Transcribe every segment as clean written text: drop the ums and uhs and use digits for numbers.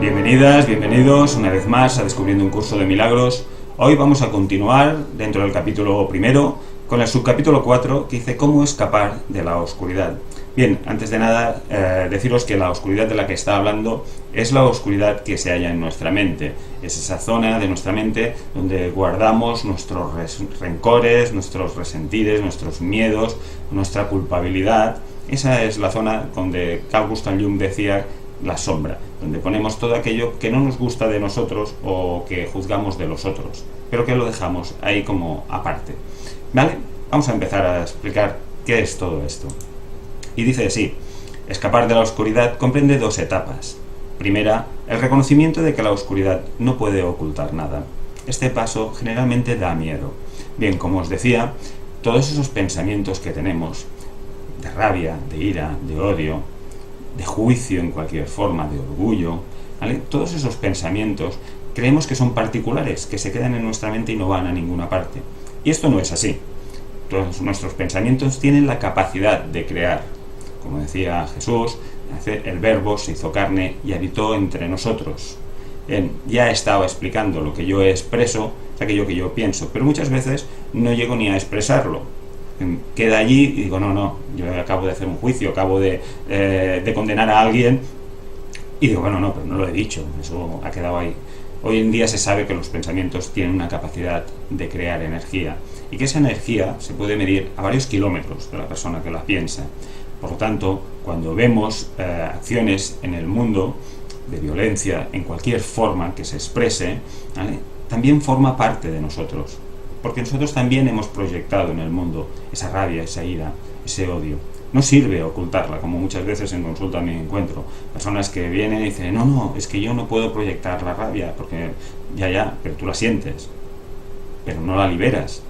Bienvenidas, bienvenidos una vez más a Descubriendo un Curso de Milagros. Hoy vamos a continuar dentro del capítulo primero con el subcapítulo 4 que dice cómo escapar de la oscuridad. Bien, antes de nada deciros que la oscuridad de la que está hablando es la oscuridad que se halla en nuestra mente. Es esa zona de nuestra mente donde guardamos nuestros rencores, nuestros resentires, nuestros miedos, nuestra culpabilidad. Esa es la zona donde Carl Gustav Jung decía la sombra, donde ponemos todo aquello que no nos gusta de nosotros o que juzgamos de los otros, pero que lo dejamos ahí como aparte. ¿Vale? Vamos a empezar a explicar qué es todo esto. Y dice así: escapar de la oscuridad comprende dos etapas. Primera, el reconocimiento de que la oscuridad no puede ocultar nada. Este paso generalmente da miedo. Bien, como os decía, todos esos pensamientos que tenemos, de rabia, de ira, de odio, de juicio en cualquier forma, de orgullo, ¿vale? Todos esos pensamientos creemos que son particulares, que se quedan en nuestra mente y no van a ninguna parte. Y esto no es así. Todos nuestros pensamientos tienen la capacidad de crear. Como decía Jesús, el Verbo se hizo carne y habitó entre nosotros. Bien, ya he estado explicando lo que yo expreso, aquello que yo pienso, pero muchas veces no llego ni a expresarlo. Queda allí y digo, no, yo acabo de hacer un juicio, acabo de condenar a alguien y digo, bueno, no, pero no lo he dicho, eso ha quedado ahí. Hoy en día se sabe que los pensamientos tienen una capacidad de crear energía y que esa energía se puede medir a varios kilómetros de la persona que la piensa. Por lo tanto, cuando vemos acciones en el mundo de violencia, en cualquier forma que se exprese, ¿vale?, también forma parte de nosotros. Porque nosotros también hemos proyectado en el mundo esa rabia, esa ira, ese odio. No sirve ocultarla, como muchas veces en consulta me encuentro. Personas que vienen y dicen, no, es que yo no puedo proyectar la rabia, porque pero tú la sientes, pero no la liberas.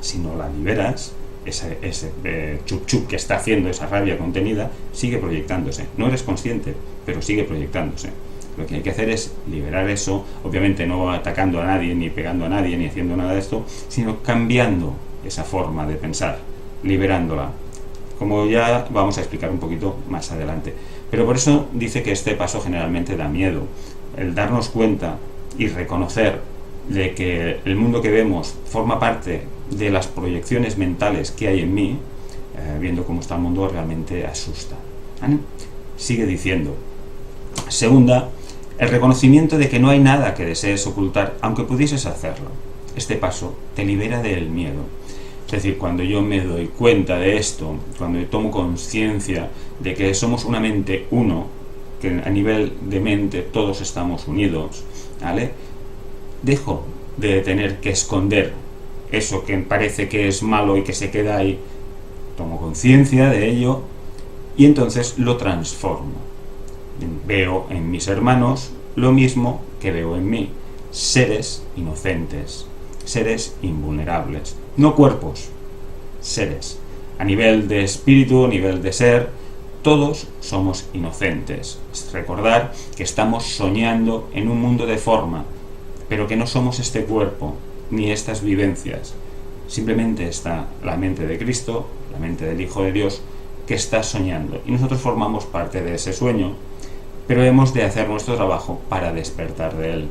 Si no la liberas, ese chup que está haciendo esa rabia contenida sigue proyectándose. No eres consciente, pero sigue proyectándose. Lo que hay que hacer es liberar eso, obviamente no atacando a nadie, ni pegando a nadie, ni haciendo nada de esto, sino cambiando esa forma de pensar, liberándola, como ya vamos a explicar un poquito más adelante. Pero por eso dice que este paso generalmente da miedo, el darnos cuenta y reconocer de que el mundo que vemos forma parte de las proyecciones mentales que hay en mí, viendo cómo está el mundo, realmente asusta. ¿Vale? Sigue diciendo. Segunda, el reconocimiento de que no hay nada que desees ocultar, aunque pudieses hacerlo. Este paso te libera del miedo. Es decir, cuando yo me doy cuenta de esto, cuando yo tomo conciencia de que somos una mente uno, que a nivel de mente todos estamos unidos, ¿vale?, dejo de tener que esconder eso que parece que es malo y que se queda ahí. Tomo conciencia de ello y entonces lo transformo. Veo en mis hermanos lo mismo que veo en mí, seres inocentes, seres invulnerables, no cuerpos, seres. A nivel de espíritu, a nivel de ser, todos somos inocentes. Es recordar que estamos soñando en un mundo de forma, pero que no somos este cuerpo, ni estas vivencias. Simplemente está la mente de Cristo, la mente del Hijo de Dios, que está soñando. Y nosotros formamos parte de ese sueño, pero hemos de hacer nuestro trabajo para despertar de él.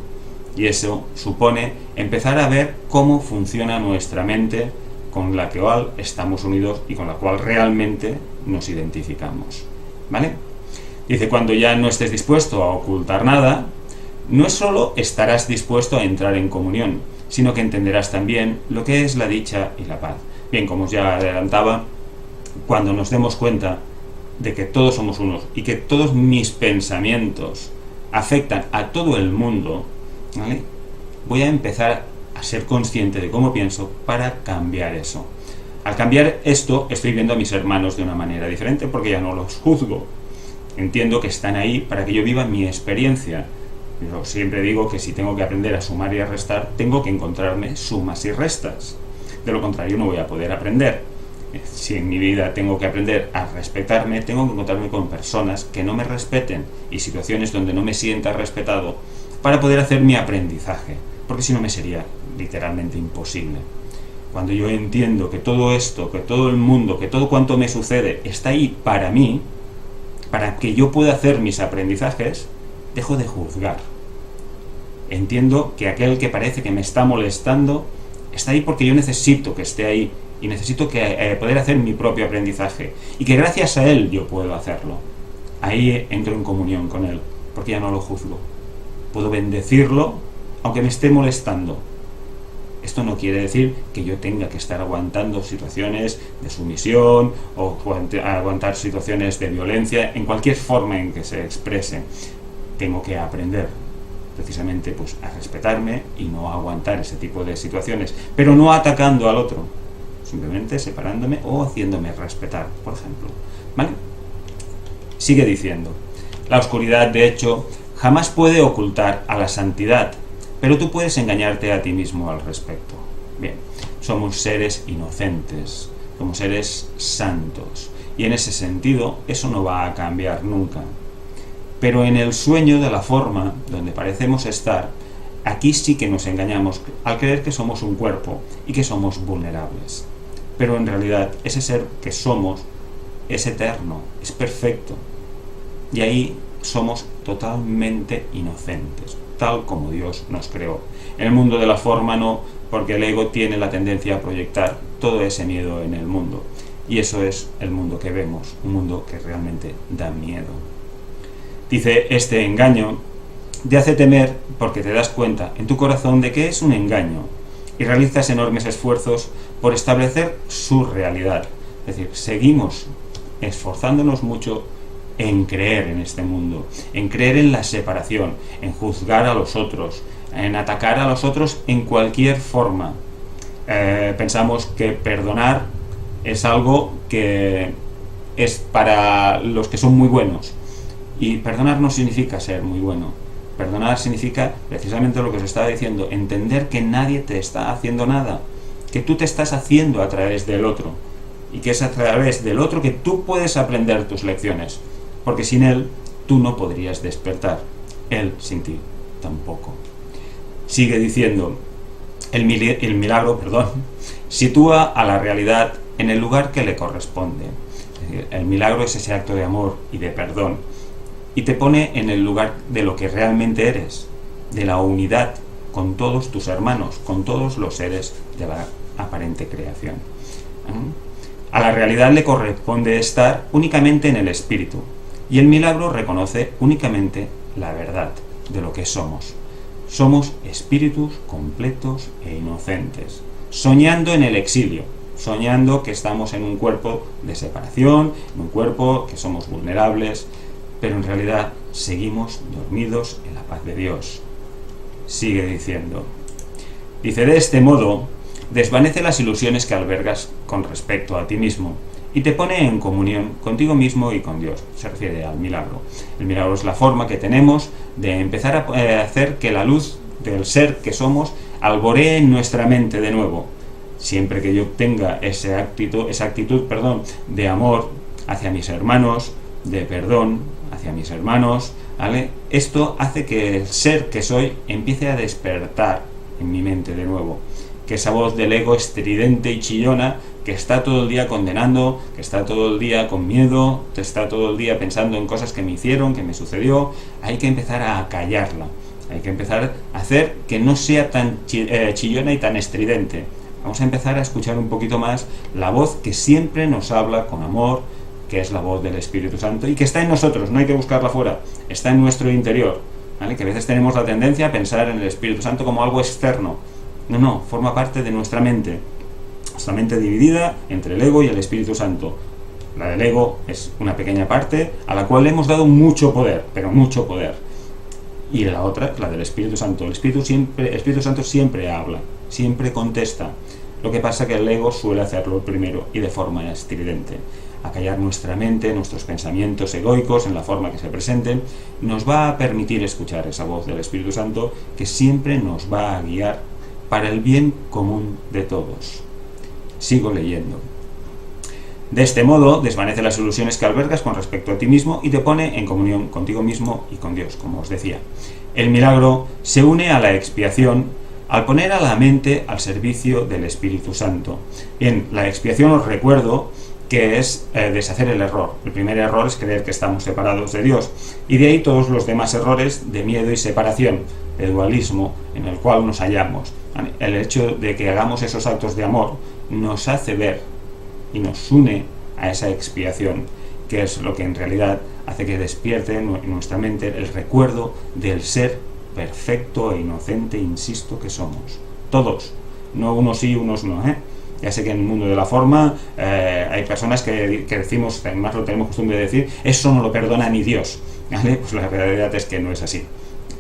Y eso supone empezar a ver cómo funciona nuestra mente, con la cual estamos unidos y con la cual realmente nos identificamos. ¿Vale? Dice, cuando ya no estés dispuesto a ocultar nada, no es solo estarás dispuesto a entrar en comunión, sino que entenderás también lo que es la dicha y la paz. Bien, como os ya adelantaba, cuando nos demos cuenta de que todos somos unos y que todos mis pensamientos afectan a todo el mundo, ¿vale?, voy a empezar a ser consciente de cómo pienso para cambiar eso. Al cambiar esto, estoy viendo a mis hermanos de una manera diferente porque ya no los juzgo. Entiendo que están ahí para que yo viva mi experiencia. Yo siempre digo que si tengo que aprender a sumar y a restar, tengo que encontrarme sumas y restas. De lo contrario, no voy a poder aprender. Si en mi vida tengo que aprender a respetarme, tengo que encontrarme con personas que no me respeten y situaciones donde no me sienta respetado para poder hacer mi aprendizaje, porque si no me sería literalmente imposible. Cuando yo entiendo que todo esto, que todo el mundo, que todo cuanto me sucede está ahí para mí, para que yo pueda hacer mis aprendizajes, dejo de juzgar. Entiendo que aquel que parece que me está molestando está ahí porque yo necesito que esté ahí y necesito poder hacer mi propio aprendizaje y que gracias a él yo puedo hacerlo. Ahí entro en comunión con él porque ya no lo juzgo. Puedo bendecirlo aunque me esté molestando. Esto no quiere decir que yo tenga que estar aguantando situaciones de sumisión o aguantar situaciones de violencia en cualquier forma en que se exprese. Tengo que aprender precisamente pues a respetarme y no a aguantar ese tipo de situaciones, pero no atacando al otro, simplemente separándome o haciéndome respetar, por ejemplo. ¿Vale? Sigue diciendo: la oscuridad, de hecho, jamás puede ocultar a la santidad, pero tú puedes engañarte a ti mismo al respecto. Bien, somos seres inocentes, somos seres santos, y en ese sentido eso no va a cambiar nunca. Pero en el sueño de la forma donde parecemos estar, aquí sí que nos engañamos al creer que somos un cuerpo y que somos vulnerables. Pero en realidad ese ser que somos es eterno, es perfecto. Y ahí somos totalmente inocentes, tal como Dios nos creó. En el mundo de la forma no, porque el ego tiene la tendencia a proyectar todo ese miedo en el mundo. Y eso es el mundo que vemos, un mundo que realmente da miedo. Dice: este engaño te hace temer porque te das cuenta en tu corazón de que es un engaño y realizas enormes esfuerzos por establecer su realidad. Es decir, seguimos esforzándonos mucho en creer en este mundo, en creer en la separación, en juzgar a los otros, en atacar a los otros en cualquier forma. Pensamos que perdonar es algo que es para los que son muy buenos. Y perdonar no significa ser muy bueno. Perdonar significa precisamente lo que os estaba diciendo, entender que nadie te está haciendo nada, que tú te estás haciendo a través del otro, y que es a través del otro que tú puedes aprender tus lecciones, porque sin él tú no podrías despertar, él sin ti tampoco. Sigue diciendo: el milagro, sitúa a la realidad en el lugar que le corresponde. Es decir, el milagro es ese acto de amor y de perdón, y te pone en el lugar de lo que realmente eres, de la unidad con todos tus hermanos, con todos los seres de la aparente creación. A la realidad le corresponde estar únicamente en el espíritu, y el milagro reconoce únicamente la verdad de lo que somos. Somos espíritus completos e inocentes, soñando en el exilio, soñando que estamos en un cuerpo de separación, en un cuerpo que somos vulnerables, pero en realidad seguimos dormidos en la paz de Dios. Sigue diciendo: dice, de este modo desvanece las ilusiones que albergas con respecto a ti mismo y te pone en comunión contigo mismo y con Dios. Se refiere al milagro. El milagro es la forma que tenemos de empezar a hacer que la luz del ser que somos alboree en nuestra mente de nuevo. Siempre que yo tenga esa actitud de amor hacia mis hermanos, de perdón hacia mis hermanos, ¿vale? Esto hace que el ser que soy empiece a despertar en mi mente de nuevo. Que esa voz del ego estridente y chillona, que está todo el día condenando, que está todo el día con miedo, que está todo el día pensando en cosas que me hicieron, que me sucedió, hay que empezar a callarla. Hay que empezar a hacer que no sea tan chillona y tan estridente. Vamos a empezar a escuchar un poquito más la voz que siempre nos habla con amor, que es la voz del Espíritu Santo y que está en nosotros, no hay que buscarla fuera, está en nuestro interior, ¿vale? Que a veces tenemos la tendencia a pensar en el Espíritu Santo como algo externo. No, forma parte de nuestra mente dividida entre el ego y el Espíritu Santo. La del ego es una pequeña parte a la cual le hemos dado mucho poder, pero mucho poder. Y la otra, la del Espíritu Santo. El Espíritu Santo siempre habla, siempre contesta. Lo que pasa es que el ego suele hacerlo primero y de forma estridente. Acallar nuestra mente, nuestros pensamientos egoicos en la forma que se presenten, nos va a permitir escuchar esa voz del Espíritu Santo que siempre nos va a guiar para el bien común de todos. Sigo leyendo. De este modo, desvanece las ilusiones que albergas con respecto a ti mismo y te pone en comunión contigo mismo y con Dios, como os decía. El milagro se une a la expiación al poner a la mente al servicio del Espíritu Santo. Bien, la expiación, os recuerdo, que es deshacer el error. El primer error es creer que estamos separados de Dios, y de ahí todos los demás errores de miedo y separación, de dualismo en el cual nos hallamos. El hecho de que hagamos esos actos de amor nos hace ver y nos une a esa expiación, que es lo que en realidad hace que despierte en nuestra mente el recuerdo del ser perfecto e inocente, insisto, que somos. Todos, no unos sí, unos no, Ya sé que en el mundo de la forma hay personas que decimos, además lo tenemos costumbre de decir, eso no lo perdona ni Dios, ¿vale? Pues la realidad es que no es así.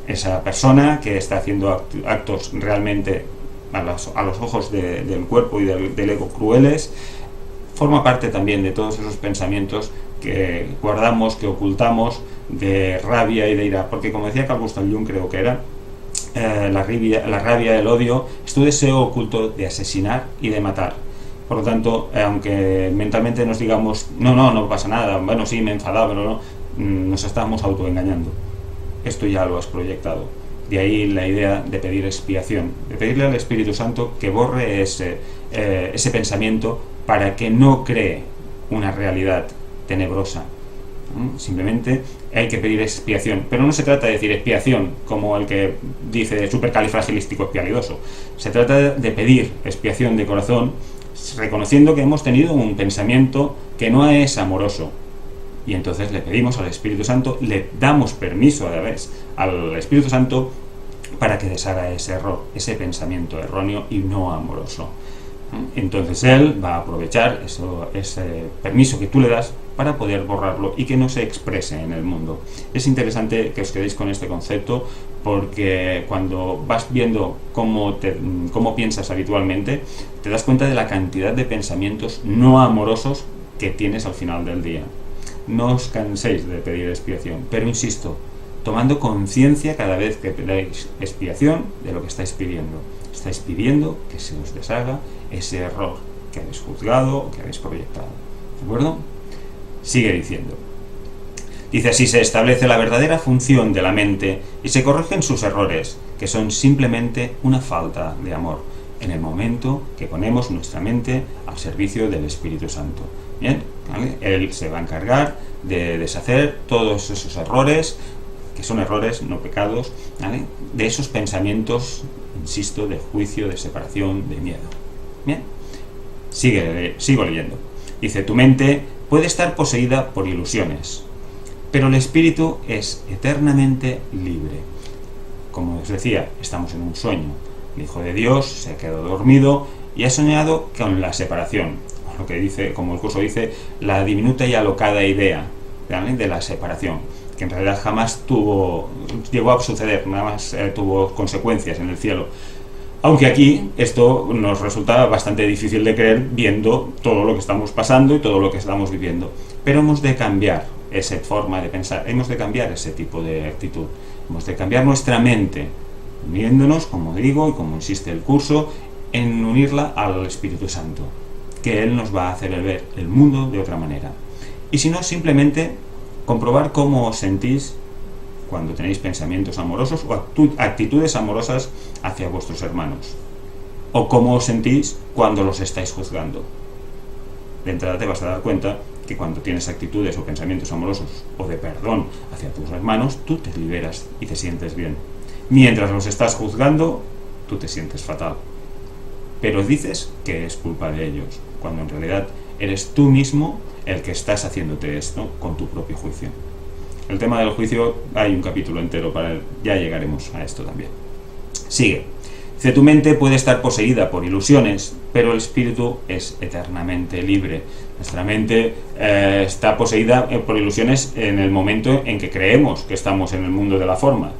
Esa persona que está haciendo actos realmente a los ojos del cuerpo y del ego crueles, forma parte también de todos esos pensamientos que guardamos, que ocultamos, de rabia y de ira, porque como decía Carl Gustav Jung, creo que era, la rabia, el odio, es tu deseo oculto de asesinar y de matar. Por lo tanto, aunque mentalmente nos digamos, no pasa nada, bueno, sí, me he enfadado, pero no, nos estamos autoengañando. Esto ya lo has proyectado. De ahí la idea de pedir expiación, de pedirle al Espíritu Santo que borre ese pensamiento para que no cree una realidad tenebrosa. Simplemente hay que pedir expiación, pero no se trata de decir expiación como el que dice supercalifragilístico espialidoso. Se trata de pedir expiación de corazón, reconociendo que hemos tenido un pensamiento que no es amoroso, y entonces le pedimos al Espíritu Santo, le damos permiso a la vez al Espíritu Santo para que deshaga ese error, ese pensamiento erróneo y no amoroso. Entonces él va a aprovechar ese permiso que tú le das para poder borrarlo y que no se exprese en el mundo. Es interesante que os quedéis con este concepto, porque cuando vas viendo cómo piensas habitualmente, te das cuenta de la cantidad de pensamientos no amorosos que tienes al final del día. No os canséis de pedir expiación, pero insisto, tomando conciencia cada vez que pedáis expiación de lo que estáis pidiendo. Estáis pidiendo que se os deshaga ese error que habéis juzgado o que habéis proyectado. ¿De acuerdo? Sigue diciendo. Dice, así se establece la verdadera función de la mente y se corrigen sus errores, que son simplemente una falta de amor, en el momento que ponemos nuestra mente al servicio del Espíritu Santo. Bien, ¿vale? Él se va a encargar de deshacer todos esos errores, que son errores, no pecados, ¿vale? De esos pensamientos, insisto, de juicio, de separación, de miedo. Bien, sigo leyendo. Dice, tu mente puede estar poseída por ilusiones, pero el espíritu es eternamente libre. Como os decía, estamos en un sueño. El Hijo de Dios se ha quedado dormido y ha soñado con la separación, lo que dice, como el curso dice, la diminuta y alocada idea, ¿vale?, de la separación, que en realidad jamás llegó a suceder, nada más tuvo consecuencias en el cielo. Aunque aquí esto nos resulta bastante difícil de creer viendo todo lo que estamos pasando y todo lo que estamos viviendo. Pero hemos de cambiar esa forma de pensar, hemos de cambiar ese tipo de actitud, hemos de cambiar nuestra mente, uniéndonos, como digo y como insiste el curso, en unirla al Espíritu Santo, que Él nos va a hacer ver el mundo de otra manera. Y si no, simplemente comprobar cómo os sentís cuando tenéis pensamientos amorosos o actitudes amorosas hacia vuestros hermanos, o cómo os sentís cuando los estáis juzgando. De entrada te vas a dar cuenta que cuando tienes actitudes o pensamientos amorosos o de perdón hacia tus hermanos, tú te liberas y te sientes bien. Mientras los estás juzgando, tú te sientes fatal. Pero dices que es culpa de ellos, cuando en realidad eres tú mismo el que estás haciéndote esto con tu propio juicio. El tema del juicio hay un capítulo entero para él, ya llegaremos a esto también. Sigue. Dice, tu mente puede estar poseída por ilusiones, pero el espíritu es eternamente libre. Nuestra mente está poseída por ilusiones en el momento en que creemos que estamos en el mundo de la forma.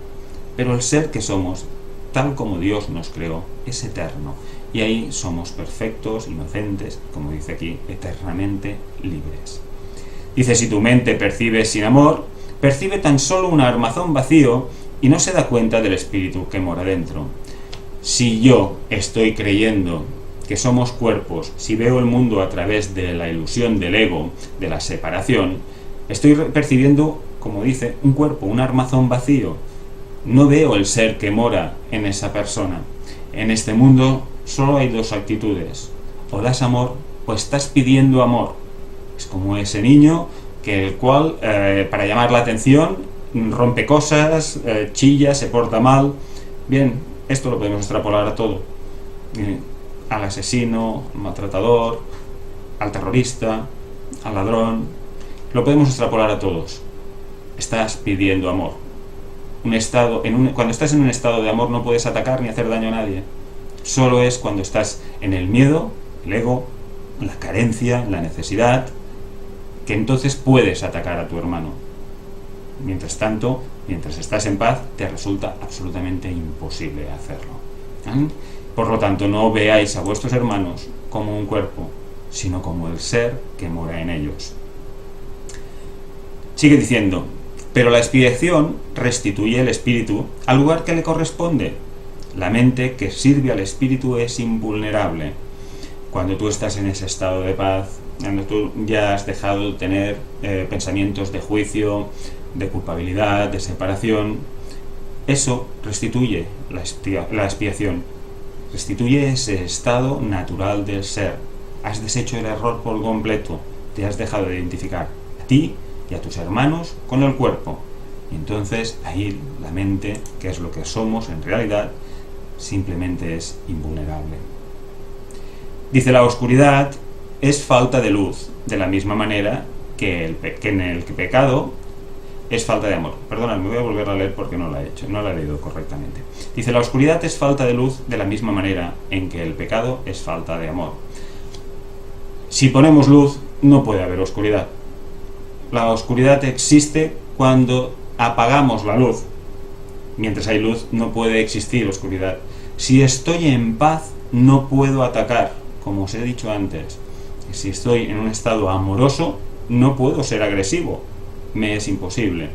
Pero el ser que somos, tal como Dios nos creó, es eterno. Y ahí somos perfectos, inocentes, como dice aquí, eternamente libres. Dice, si tu mente percibe sin amor, percibe tan solo un armazón vacío y no se da cuenta del espíritu que mora dentro. Si yo estoy creyendo que somos cuerpos, si veo el mundo a través de la ilusión del ego, de la separación, estoy percibiendo, como dice, un cuerpo, un armazón vacío. No veo el ser que mora en esa persona. En este mundo solo hay dos actitudes: o das amor o estás pidiendo amor. Es como ese niño que el cual, para llamar la atención, rompe cosas, chilla, se porta mal. Bien, esto lo podemos extrapolar a todo. Al asesino, al maltratador, al terrorista, al ladrón. Lo podemos extrapolar a todos. Estás pidiendo amor. Cuando estás en un estado de amor no puedes atacar ni hacer daño a nadie. Solo es cuando estás en el miedo, el ego, la carencia, la necesidad, que entonces puedes atacar a tu hermano. Mientras tanto, mientras estás en paz, te resulta absolutamente imposible hacerlo. Por lo tanto, no veáis a vuestros hermanos como un cuerpo, sino como el ser que mora en ellos. Sigue diciendo, pero la expiación restituye el espíritu al lugar que le corresponde. La mente que sirve al espíritu es invulnerable. Cuando tú estás en ese estado de paz, cuando tú ya has dejado de tener pensamientos de juicio, de culpabilidad, de separación, eso restituye la expiación, restituye ese estado natural del ser. Has deshecho el error por completo, te has dejado de identificar a ti y a tus hermanos con el cuerpo. Y entonces ahí la mente, que es lo que somos en realidad, simplemente es invulnerable. Dice, la oscuridad es falta de luz, de la misma manera que en el pecado es falta de amor. Perdonad, me voy a volver a leer porque no la he leído correctamente. Dice, la oscuridad es falta de luz de la misma manera en que el pecado es falta de amor. Si ponemos luz, no puede haber oscuridad. La oscuridad existe cuando apagamos la luz. Mientras hay luz, no puede existir oscuridad. Si estoy en paz, no puedo atacar, como os he dicho antes. Si estoy en un estado amoroso, no puedo ser agresivo. Me es imposible.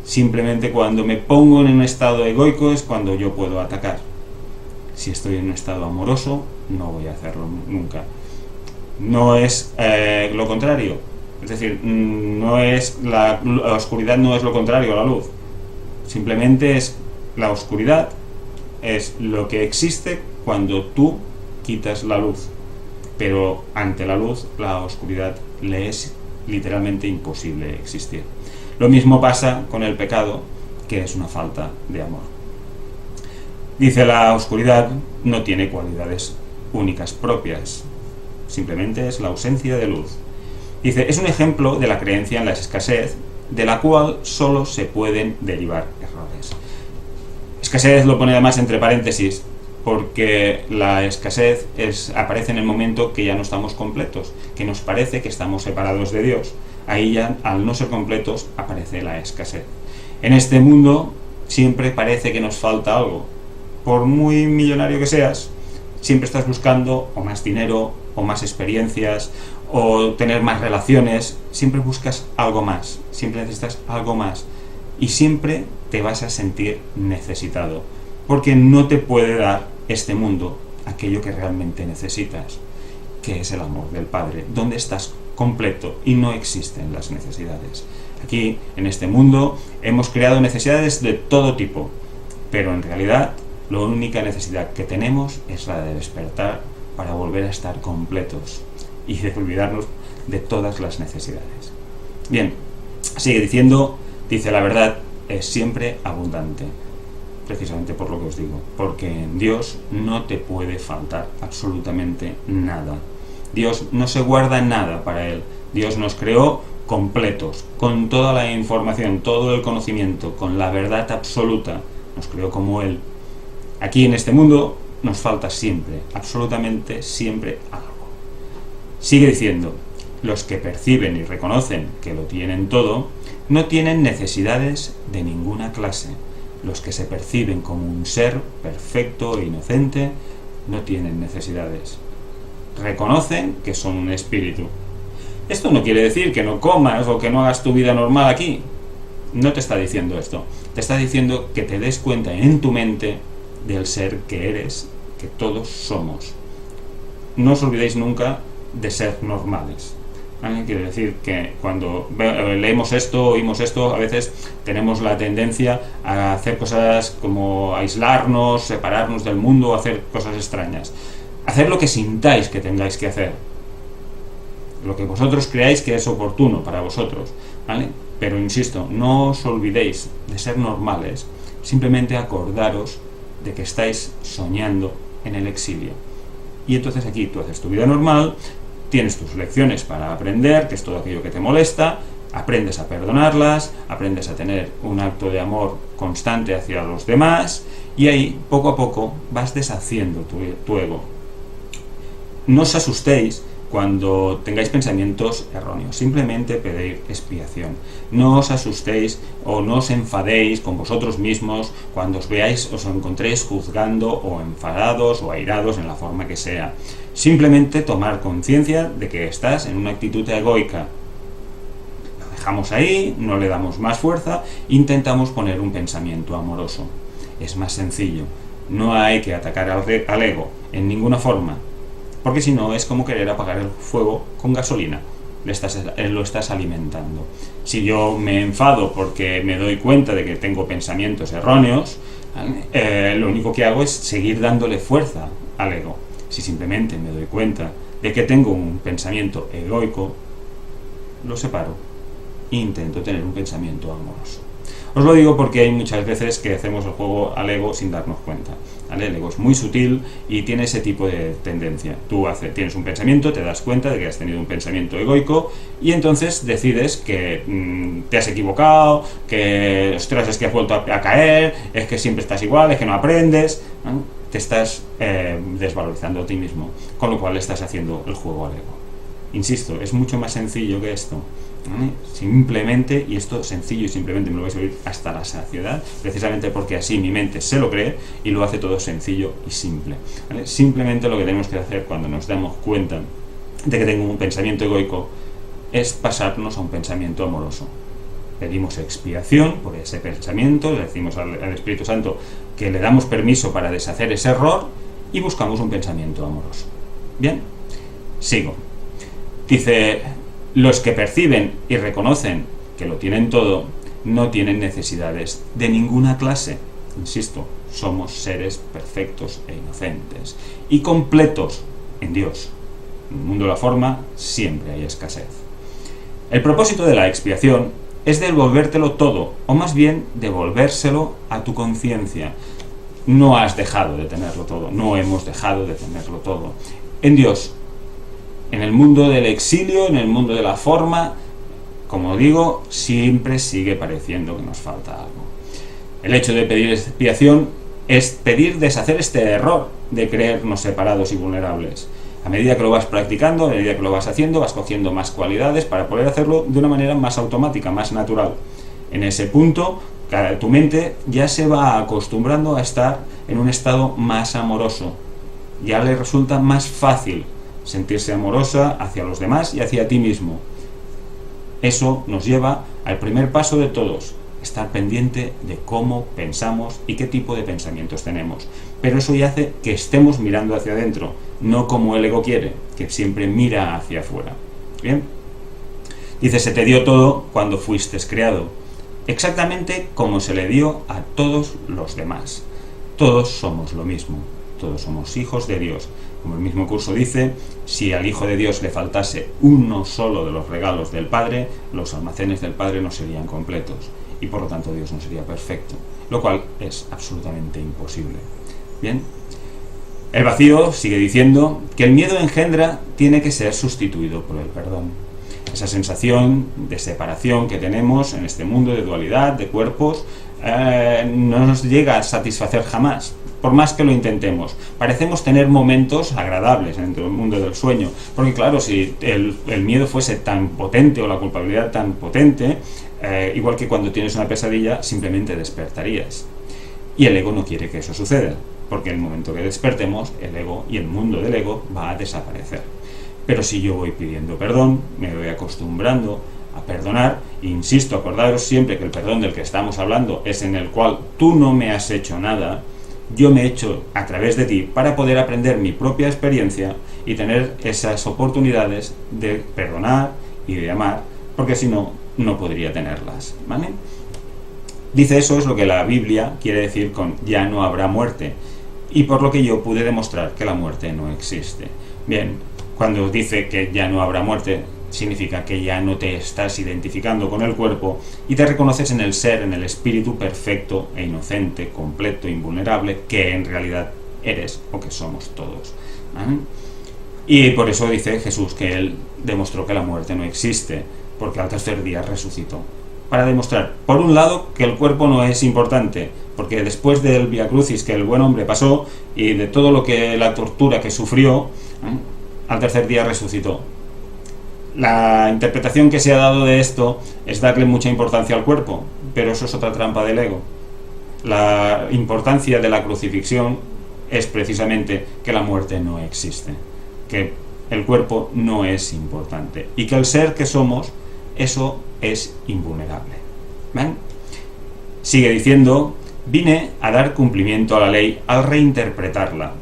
Simplemente cuando me pongo en un estado egoico es cuando yo puedo atacar. Si estoy en un estado amoroso, no voy a hacerlo nunca. No es lo contrario. Es decir, la oscuridad no es lo contrario a la luz. Simplemente es la oscuridad, es lo que existe cuando tú quitas la luz. Pero ante la luz, la oscuridad le es literalmente imposible existir. Lo mismo pasa con el pecado, que es una falta de amor. Dice, la oscuridad no tiene cualidades únicas propias, simplemente es la ausencia de luz. Dice, es un ejemplo de la creencia en la escasez, de la cual solo se pueden derivar errores. Escasez lo pone además entre paréntesis, porque la escasez aparece en el momento que ya no estamos completos, que nos parece que estamos separados de Dios. Ahí ya, al no ser completos, aparece la escasez. En este mundo siempre parece que nos falta algo. Por muy millonario que seas, siempre estás buscando o más dinero, o más experiencias, o tener más relaciones. Siempre buscas algo más, siempre necesitas algo más. Y siempre te vas a sentir necesitado, porque no te puede dar este mundo aquello que realmente necesitas, que es el amor del Padre, donde estás completo y no existen las necesidades. Aquí, en este mundo, hemos creado necesidades de todo tipo, pero en realidad la única necesidad que tenemos es la de despertar para volver a estar completos y de olvidarnos de todas las necesidades. Bien, sigue diciendo, dice, la verdad es siempre abundante. Precisamente por lo que os digo, porque en Dios no te puede faltar absolutamente nada. Dios no se guarda nada para Él. Dios nos creó completos, con toda la información, todo el conocimiento, con la verdad absoluta. Nos creó como Él. Aquí en este mundo nos falta siempre, absolutamente siempre algo. Sigue diciendo, los que perciben y reconocen que lo tienen todo, no tienen necesidades de ninguna clase. Los que se perciben como un ser perfecto e inocente no tienen necesidades. Reconocen que son un espíritu. Esto no quiere decir que no comas o que no hagas tu vida normal aquí. No te está diciendo esto. Te está diciendo que te des cuenta en tu mente del ser que eres, que todos somos. No os olvidéis nunca de ser normales. Quiere decir que cuando leemos esto, oímos esto, a veces tenemos la tendencia a hacer cosas como aislarnos, separarnos del mundo, hacer cosas extrañas. Hacer lo que sintáis que tengáis que hacer. lo que vosotros creáis que es oportuno para vosotros, ¿vale? Pero insisto, no os olvidéis de ser normales, simplemente acordaros de que estáis soñando en el exilio. Y entonces aquí tú haces tu vida normal, tienes tus lecciones para aprender, que es todo aquello que te molesta, aprendes a perdonarlas, aprendes a tener un acto de amor constante hacia los demás, y ahí, poco a poco, vas deshaciendo tu ego. No os asustéis cuando tengáis pensamientos erróneos, simplemente pedid expiación. No os asustéis o no os enfadéis con vosotros mismos cuando os encontréis juzgando o enfadados o airados en la forma que sea. Simplemente tomar conciencia de que estás en una actitud egoica. Lo dejamos ahí, no le damos más fuerza, intentamos poner un pensamiento amoroso. Es más sencillo. No hay que atacar al ego en ninguna forma, porque si no es como querer apagar el fuego con gasolina. Lo estás alimentando. Si yo me enfado porque me doy cuenta de que tengo pensamientos erróneos, lo único que hago es seguir dándole fuerza al ego. Si simplemente me doy cuenta de que tengo un pensamiento egoico, lo separo e intento tener un pensamiento amoroso. Os lo digo porque hay muchas veces que hacemos el juego al ego sin darnos cuenta, ¿vale? El ego es muy sutil y tiene ese tipo de tendencia. Tú tienes un pensamiento, te das cuenta de que has tenido un pensamiento egoico y entonces decides que te has equivocado, que ostras, es que has vuelto a caer, es que siempre estás igual, es que no aprendes, ¿no? Te estás desvalorizando a ti mismo, con lo cual estás haciendo el juego al ego. Insisto, es mucho más sencillo que esto. Simplemente, y esto sencillo y simplemente me lo vais a oír hasta la saciedad, precisamente porque así mi mente se lo cree y lo hace todo sencillo y simple, ¿vale? Simplemente lo que tenemos que hacer cuando nos damos cuenta de que tengo un pensamiento egoico es pasarnos a un pensamiento amoroso. Pedimos expiación por ese pensamiento, le decimos al Espíritu Santo que le damos permiso para deshacer ese error y buscamos un pensamiento amoroso. Bien, sigo. Dice: los que perciben y reconocen que lo tienen todo, no tienen necesidades de ninguna clase. Insisto, somos seres perfectos e inocentes y completos en Dios. En el mundo de la forma siempre hay escasez. El propósito de la expiación es devolvértelo todo, o más bien devolvérselo a tu conciencia. No has dejado de tenerlo todo, no hemos dejado de tenerlo todo. En Dios, en el mundo del exilio, en el mundo de la forma, como digo, siempre sigue pareciendo que nos falta algo. El hecho de pedir expiación es pedir deshacer este error de creernos separados y vulnerables. A medida que lo vas practicando, a medida que lo vas haciendo, vas cogiendo más cualidades para poder hacerlo de una manera más automática, más natural. En ese punto, tu mente ya se va acostumbrando a estar en un estado más amoroso. Ya le resulta más fácil sentirse amorosa hacia los demás y hacia ti mismo. Eso nos lleva al primer paso de todos, estar pendiente de cómo pensamos y qué tipo de pensamientos tenemos. Pero eso ya hace que estemos mirando hacia adentro, no como el ego quiere, que siempre mira hacia afuera. Bien. Dice: se te dio todo cuando fuiste creado, exactamente como se le dio a todos los demás. Todos somos lo mismo, todos somos hijos de Dios. Como el mismo curso dice, si al Hijo de Dios le faltase uno solo de los regalos del Padre, los almacenes del Padre no serían completos y por lo tanto Dios no sería perfecto, lo cual es absolutamente imposible. Bien, el vacío sigue diciendo que el miedo engendra tiene que ser sustituido por el perdón. Esa sensación de separación que tenemos en este mundo de dualidad, de cuerpos, no nos llega a satisfacer jamás. Por más que lo intentemos, parecemos tener momentos agradables dentro del mundo del sueño, porque claro, si el miedo fuese tan potente o la culpabilidad tan potente, igual que cuando tienes una pesadilla, simplemente despertarías. Y el ego no quiere que eso suceda, porque en el momento que despertemos, el ego y el mundo del ego va a desaparecer. Pero si yo voy pidiendo perdón, me voy acostumbrando a perdonar, e insisto, acordaros siempre que el perdón del que estamos hablando es en el cual tú no me has hecho nada, yo me he hecho a través de ti para poder aprender mi propia experiencia y tener esas oportunidades de perdonar y de amar, porque si no, no podría tenerlas, ¿vale? Dice: eso es lo que la Biblia quiere decir con ya no habrá muerte, y por lo que yo pude demostrar que la muerte no existe. Bien, Cuando dice que ya no habrá muerte, significa que ya no te estás identificando con el cuerpo y te reconoces en el ser, en el espíritu perfecto e inocente, completo, invulnerable, que en realidad eres o que somos todos. Y por eso dice Jesús que él demostró que la muerte no existe, porque al tercer día resucitó. Para demostrar, por un lado, que el cuerpo no es importante, porque después del Vía Crucis que el buen hombre pasó y de todo lo que la tortura que sufrió, al tercer día resucitó. La interpretación que se ha dado de esto es darle mucha importancia al cuerpo, pero eso es otra trampa del ego. La importancia de la crucifixión es precisamente que la muerte no existe, que el cuerpo no es importante y que el ser que somos, eso es invulnerable. ¿Ven? Sigue diciendo: vine a dar cumplimiento a la ley al reinterpretarla,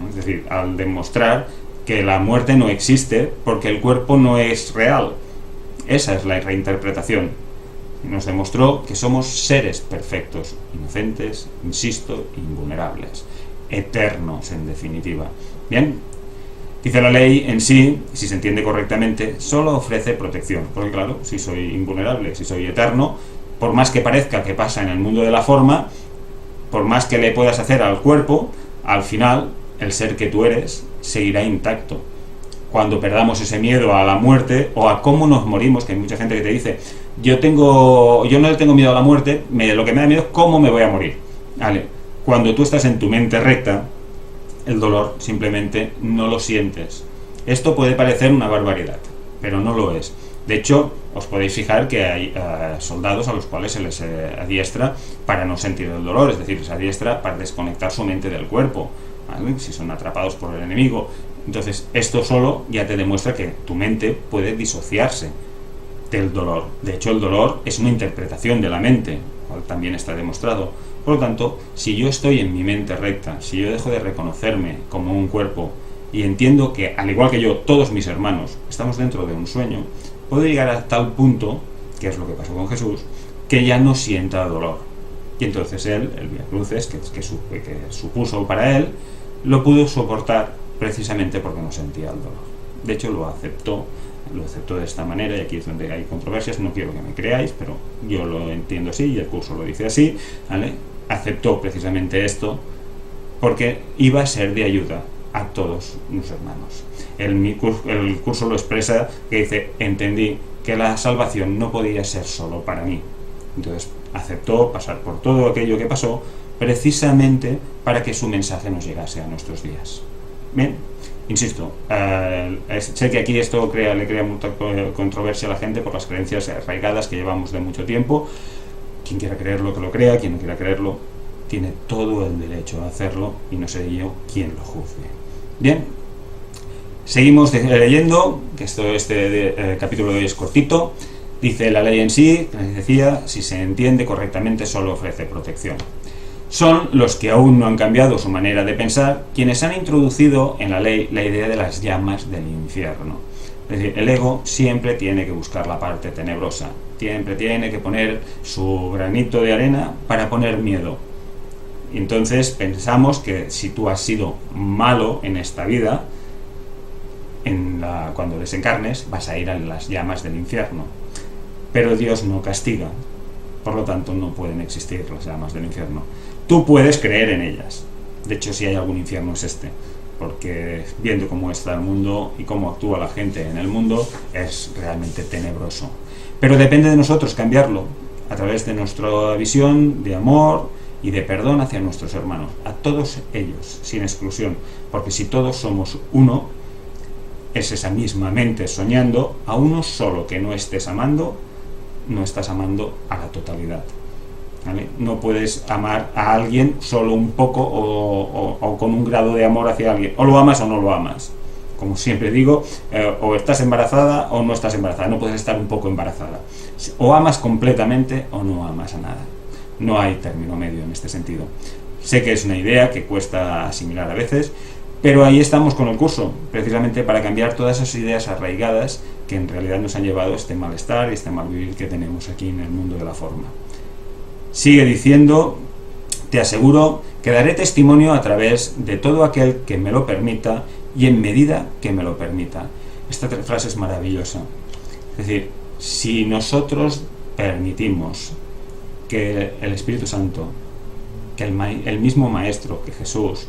¿no? Es decir, al demostrar que la muerte no existe porque el cuerpo no es real. Esa es la reinterpretación. Nos demostró que somos seres perfectos, inocentes, insisto, invulnerables, eternos en definitiva. Bien, dice la ley en sí, si se entiende correctamente, solo ofrece protección, porque claro, si soy invulnerable, si soy eterno, por más que parezca que pasa en el mundo de la forma, por más que le puedas hacer al cuerpo, al final el ser que tú eres seguirá intacto. Cuando perdamos ese miedo a la muerte o a cómo nos morimos, que hay mucha gente que te dice: yo no le tengo miedo a la muerte, lo que me da miedo es cómo me voy a morir. Vale, cuando tú estás en tu mente recta, el dolor simplemente no lo sientes. Esto puede parecer una barbaridad, pero no lo es. De hecho, os podéis fijar que hay soldados a los cuales se les adiestra para no sentir el dolor, es decir, se adiestra para desconectar su mente del cuerpo, ¿vale? Si son atrapados por el enemigo. Entonces, esto solo ya te demuestra que tu mente puede disociarse del dolor. De hecho, el dolor es una interpretación de la mente, cual también está demostrado. Por lo tanto, si yo estoy en mi mente recta, si yo dejo de reconocerme como un cuerpo y entiendo que, al igual que yo, todos mis hermanos estamos dentro de un sueño, puedo llegar a tal punto, que es lo que pasó con Jesús, que ya no sienta dolor. Y entonces él, el Vía Crucis que supuso para él, lo pudo soportar precisamente porque no sentía el dolor. De hecho, lo aceptó de esta manera, y aquí es donde hay controversias, no quiero que me creáis, pero yo lo entiendo así, y el curso lo dice así, ¿vale? Aceptó precisamente esto porque iba a ser de ayuda a todos los hermanos. El curso lo expresa, que dice: entendí que la salvación no podía ser solo para mí. Entonces aceptó pasar por todo aquello que pasó precisamente para que su mensaje nos llegase a nuestros días. Bien, insisto, sé que aquí esto le crea mucha controversia a la gente por las creencias arraigadas que llevamos de mucho tiempo. Quien quiera creerlo, que lo crea; quien no quiera creerlo, tiene todo el derecho a hacerlo, y no seré yo quien lo juzgue. Bien, seguimos leyendo, que este capítulo de hoy es cortito. Dice: la ley en sí, les decía, si se entiende correctamente, solo ofrece protección. Son los que aún no han cambiado su manera de pensar quienes han introducido en la ley la idea de las llamas del infierno. Es decir, el ego siempre tiene que buscar la parte tenebrosa, siempre tiene que poner su granito de arena para poner miedo. Y entonces pensamos que si tú has sido malo en esta vida, cuando desencarnes vas a ir a las llamas del infierno. Pero Dios no castiga, por lo tanto no pueden existir las llamas del infierno. Tú puedes creer en ellas. De hecho, si hay algún infierno es este, porque viendo cómo está el mundo y cómo actúa la gente en el mundo, es realmente tenebroso. Pero depende de nosotros cambiarlo, a través de nuestra visión de amor y de perdón hacia nuestros hermanos, a todos ellos, sin exclusión, porque si todos somos uno, es esa misma mente soñando a uno solo que no estés amando, no estás amando a la totalidad. ¿Vale? No puedes amar a alguien solo un poco o con un grado de amor hacia alguien. O lo amas o no lo amas. Como siempre digo, o estás embarazada o no estás embarazada. No puedes estar un poco embarazada. O amas completamente o no amas a nada. No hay término medio en este sentido. Sé que es una idea que cuesta asimilar a veces, pero ahí estamos con el curso, precisamente para cambiar todas esas ideas arraigadas que en realidad nos han llevado a este malestar y este mal vivir que tenemos aquí en el mundo de la forma. Sigue diciendo: te aseguro que daré testimonio a través de todo aquel que me lo permita y en medida que me lo permita. Esta frase es maravillosa. Es decir, si nosotros permitimos que el Espíritu Santo, que el mismo Maestro, que Jesús,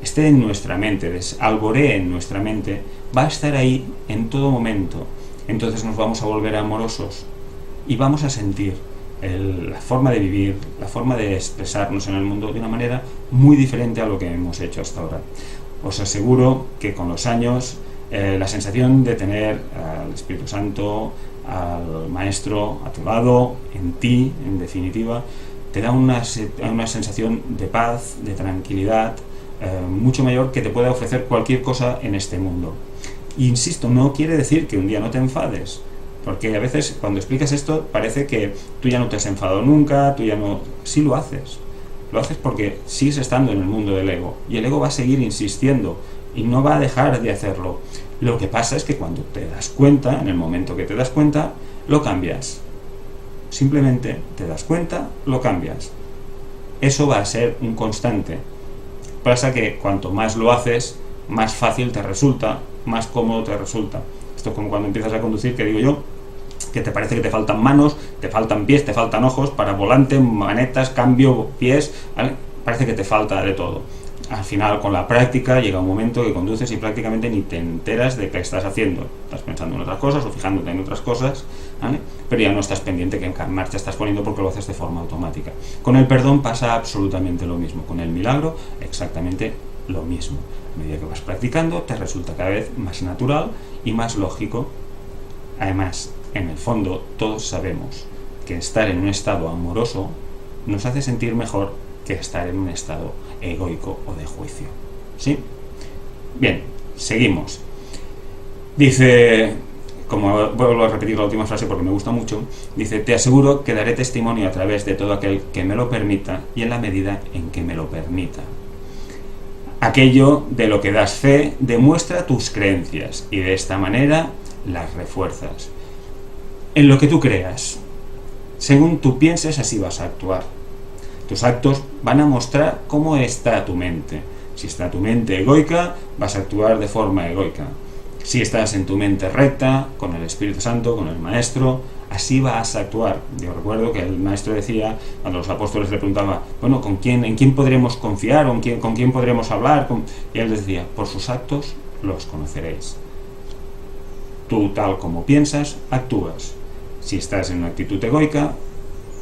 esté en nuestra mente, alboree en nuestra mente, va a estar ahí en todo momento. Entonces nos vamos a volver amorosos y vamos a sentir la forma de vivir, la forma de expresarnos en el mundo de una manera muy diferente a lo que hemos hecho hasta ahora. Os aseguro que con los años la sensación de tener al Espíritu Santo, al Maestro a tu lado, en ti, en definitiva, te da una sensación de paz, de tranquilidad, mucho mayor que te pueda ofrecer cualquier cosa en este mundo. E insisto, no quiere decir que un día no te enfades, porque a veces cuando explicas esto parece que tú ya no te has enfadado nunca, tú ya no... Sí lo haces porque sigues estando en el mundo del ego, y el ego va a seguir insistiendo y no va a dejar de hacerlo. Lo que pasa es que cuando te das cuenta, en el momento que te das cuenta, lo cambias. Simplemente te das cuenta, lo cambias. Eso va a ser un constante. Pasa que cuanto más lo haces, más fácil te resulta, más cómodo te resulta. Esto es como cuando empiezas a conducir, que digo yo, que te parece que te faltan manos, te faltan pies, te faltan ojos, para volante, manetas, cambio, pies, ¿vale? Parece que te falta de todo. Al final, con la práctica, llega un momento que conduces y prácticamente ni te enteras de qué estás haciendo. Estás pensando en otras cosas o fijándote en otras cosas, ¿vale? Pero ya no estás pendiente que en marcha estás poniendo porque lo haces de forma automática. Con el perdón pasa absolutamente lo mismo. Con el milagro, exactamente lo mismo. A medida que vas practicando, te resulta cada vez más natural y más lógico. Además, en el fondo, todos sabemos que estar en un estado amoroso nos hace sentir mejor que estar en un estado egoico o de juicio. ¿Sí? Bien, seguimos. Dice, como vuelvo a repetir la última frase porque me gusta mucho, dice: te aseguro que daré testimonio a través de todo aquel que me lo permita y en la medida en que me lo permita. Aquello de lo que das fe demuestra tus creencias y de esta manera las refuerzas. En lo que tú creas, según tú pienses, así vas a actuar. Tus actos van a mostrar cómo está tu mente. Si está tu mente egoica, vas a actuar de forma egoica. Si estás en tu mente recta, con el Espíritu Santo, con el Maestro, así vas a actuar. Yo recuerdo que el Maestro decía, cuando los apóstoles le preguntaban, bueno, ¿en quién podremos confiar? ¿O con quién podremos hablar? Y él les decía, por sus actos los conoceréis. Tú, tal como piensas, actúas. Si estás en una actitud egoica,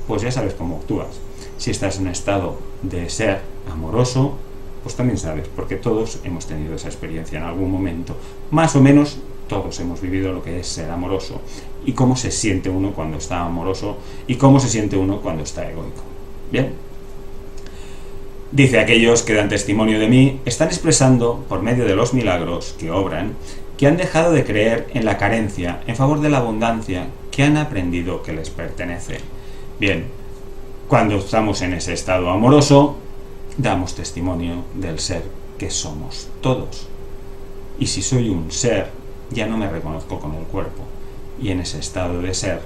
pues ya sabes cómo actúas. Si estás en un estado de ser amoroso, pues también sabes, porque todos hemos tenido esa experiencia en algún momento. Más o menos todos hemos vivido lo que es ser amoroso, y cómo se siente uno cuando está amoroso, y cómo se siente uno cuando está egoico. Bien. Dice: aquellos que dan testimonio de mí están expresando, por medio de los milagros que obran, que han dejado de creer en la carencia en favor de la abundancia que han aprendido que les pertenece. Bien, cuando estamos en ese estado amoroso, damos testimonio del ser que somos todos. Y si soy un ser, ya no me reconozco con el cuerpo. Y en ese estado de ser,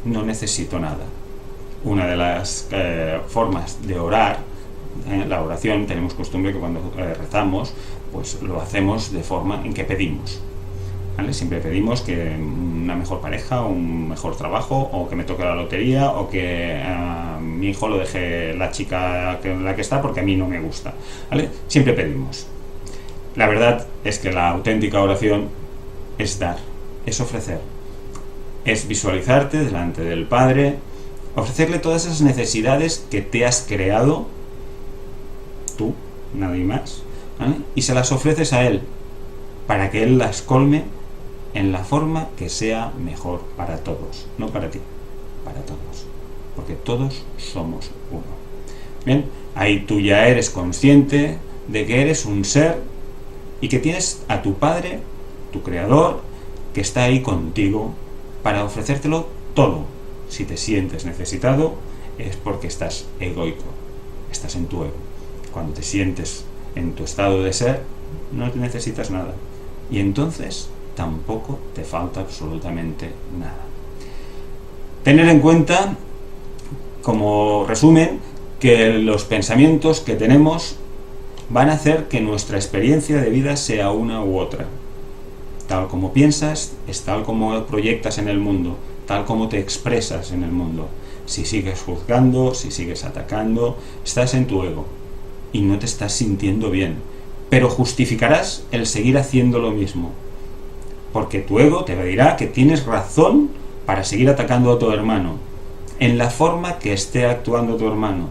no necesito nada. Una de las formas de orar, la oración, tenemos costumbre que cuando rezamos, pues lo hacemos de forma en que pedimos. ¿Vale? Siempre pedimos que una mejor pareja, un mejor trabajo, o que me toque la lotería, o que a mi hijo lo deje la chica en la que está porque a mí no me gusta. ¿Vale? Siempre pedimos. La verdad es que la auténtica oración es dar, es ofrecer, es visualizarte delante del Padre, ofrecerle todas esas necesidades que te has creado tú, nadie más, ¿vale? Y se las ofreces a Él para que Él las colme en la forma que sea mejor para todos, no para ti, para todos, porque todos somos uno. Bien, ahí tú ya eres consciente de que eres un ser y que tienes a tu Padre, tu Creador, que está ahí contigo para ofrecértelo todo. Si te sientes necesitado, es porque estás egoico, estás en tu ego. Cuando te sientes en tu estado de ser, no te necesitas nada. Y entonces tampoco te falta absolutamente nada. Tener en cuenta, como resumen, que los pensamientos que tenemos van a hacer que nuestra experiencia de vida sea una u otra. Tal como piensas, es tal como proyectas en el mundo, tal como te expresas en el mundo. Si sigues juzgando, si sigues atacando, estás en tu ego y no te estás sintiendo bien, pero justificarás el seguir haciendo lo mismo, porque tu ego te dirá que tienes razón para seguir atacando a tu hermano, en la forma que esté actuando tu hermano.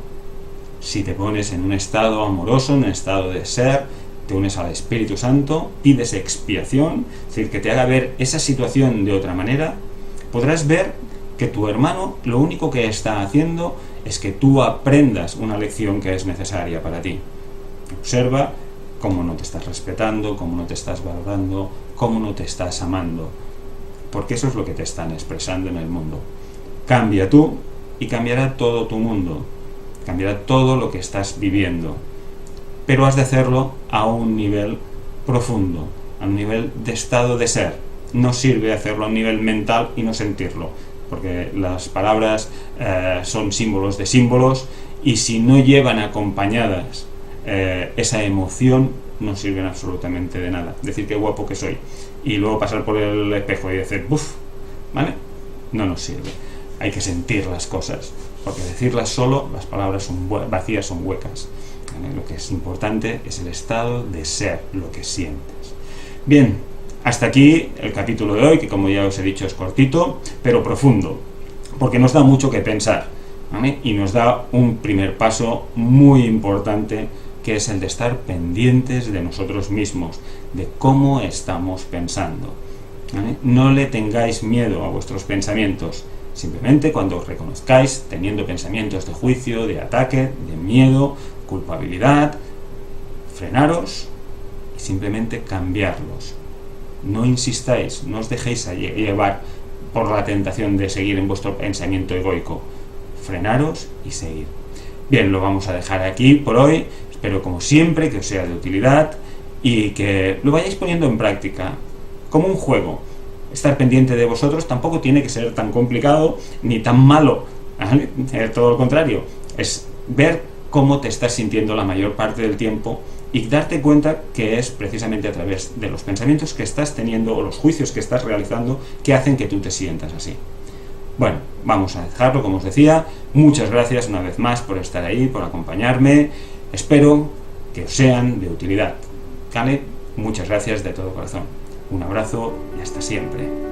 Si te pones en un estado amoroso, en un estado de ser, te unes al Espíritu Santo, pides expiación, es decir, que te haga ver esa situación de otra manera, podrás ver que tu hermano lo único que está haciendo es que tú aprendas una lección que es necesaria para ti. Observa cómo no te estás respetando, cómo no te estás valorando, cómo no te estás amando, porque eso es lo que te están expresando en el mundo. Cambia tú y cambiará todo tu mundo, cambiará todo lo que estás viviendo, pero has de hacerlo a un nivel profundo, a un nivel de estado de ser. No sirve hacerlo a un nivel mental y no sentirlo, porque las palabras son símbolos de símbolos, y si no llevan acompañadas esa emoción, no sirven absolutamente de nada. Decir qué guapo que soy y luego pasar por el espejo y decir ¡buf! ¿Vale? No nos sirve. Hay que sentir las cosas, porque decirlas solo, las palabras son vacías, son huecas. ¿Vale? Lo que es importante es el estado de ser, lo que sientes. Bien, hasta aquí el capítulo de hoy, que como ya os he dicho es cortito, pero profundo, porque nos da mucho que pensar, ¿vale? Y nos da un primer paso muy importante, que es el de estar pendientes de nosotros mismos, de cómo estamos pensando, ¿vale? No le tengáis miedo a vuestros pensamientos. Simplemente cuando os reconozcáis teniendo pensamientos de juicio, de ataque, de miedo, culpabilidad, frenaros y simplemente cambiarlos. No insistáis, no os dejéis llevar por la tentación de seguir en vuestro pensamiento egoico. Frenaros y seguir. Bien, lo vamos a dejar aquí por hoy. Espero, como siempre, que os sea de utilidad y que lo vayáis poniendo en práctica como un juego. Estar pendiente de vosotros tampoco tiene que ser tan complicado ni tan malo, ¿vale? Todo lo contrario, es ver cómo te estás sintiendo la mayor parte del tiempo y darte cuenta que es precisamente a través de los pensamientos que estás teniendo o los juicios que estás realizando que hacen que tú te sientas así. Bueno, vamos a dejarlo, como os decía. Muchas gracias una vez más por estar ahí, por acompañarme. Espero que os sean de utilidad, ¿vale? Muchas gracias de todo corazón. Un abrazo y hasta siempre.